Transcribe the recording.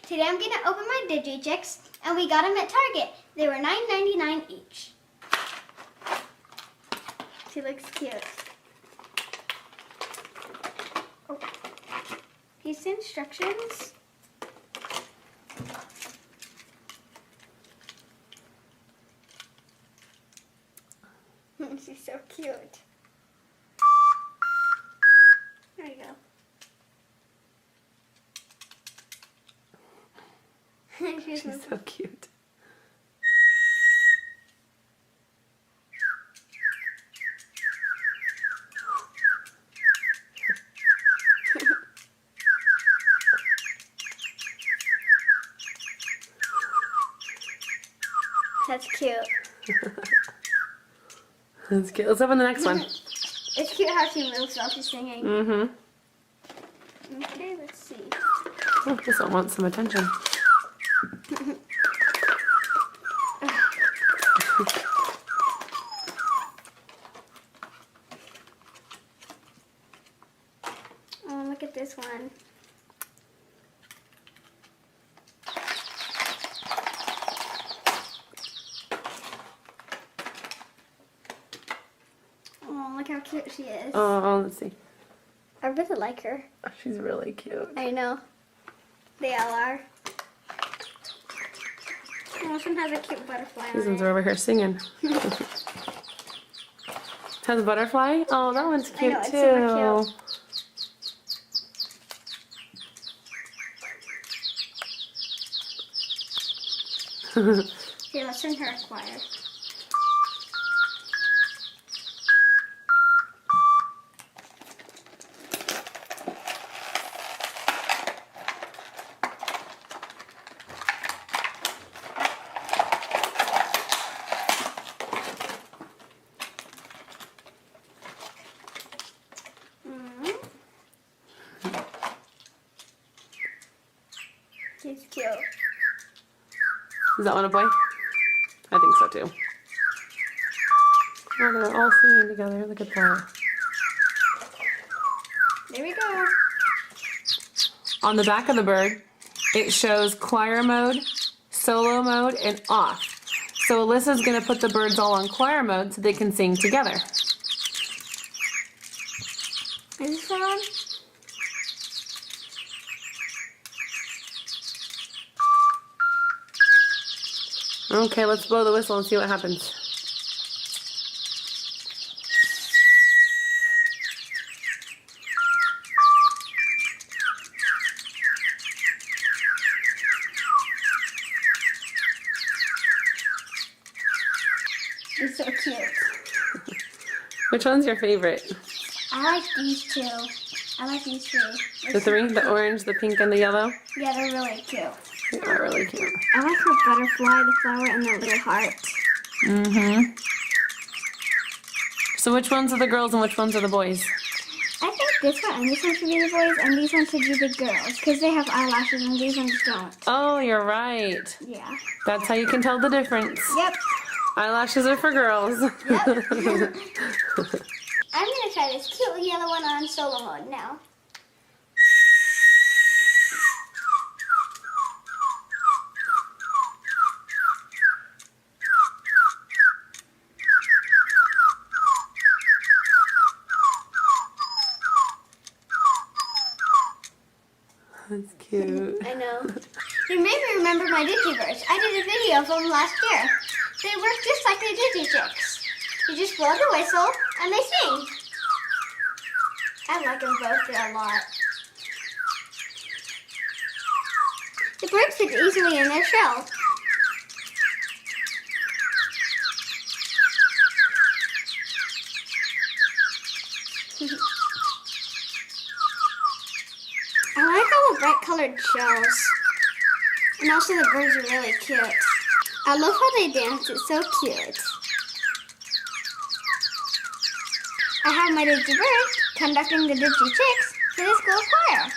Today I'm going to open my DigiChicks, and we got them at Target. They were $9.99 each. She looks cute. Oh. Here's the instructions. She's so cute. There you go. She's so cute. That's cute. That's cute. Let's open the next one. It's cute how she moves while she's singing. Mm-hmm. Okay, let's see. Oh, this one wants some attention. Oh, look at this one. Oh, look how cute she is. Oh, let's see. I really like her. Oh, she's really cute. I know. They all are. Oh, this one has a cute butterfly These on ones it. are over here singing. Has a butterfly? Oh, that one's cute know, it's too. super cute. Here, let's send her a choir. He's cute. Is that one a boy? I think so too. Oh, they're all singing together. Look at that. There we go. On the back of the bird, it shows choir mode, solo mode, and off. So Alyssa's going to put the birds all on choir mode so they can sing together. Is this one on? Okay, let's blow the whistle and see what happens. He's so cute. Which one's your favorite? I like these two. I like these three. The three? The orange, the pink, and the yellow? Yeah, they're really cute. They are really cute. I like her butterfly, the flower, and that little heart. Mm-hmm. So which ones are the girls and which ones are the boys? I think this one and this one should be the boys, and these ones should be the girls, because they have eyelashes and these ones don't. Oh, you're right. Yeah. That's how you can tell the difference. Yep. Eyelashes are for girls. Yep. I'm going to try this cute yellow one on solo mode now. That's cute. I know. You made me remember my Digibirds. I did a video of them last year. They work just like the DigiChicks. You just blow the whistle and they sing. I like them both there a lot. The birds fit easily in their shell. I like all the bright colored shells. And also the birds are really cute. I love how they dance, it's so cute. I have my Digibird conducting the DigiChicks for the school choir.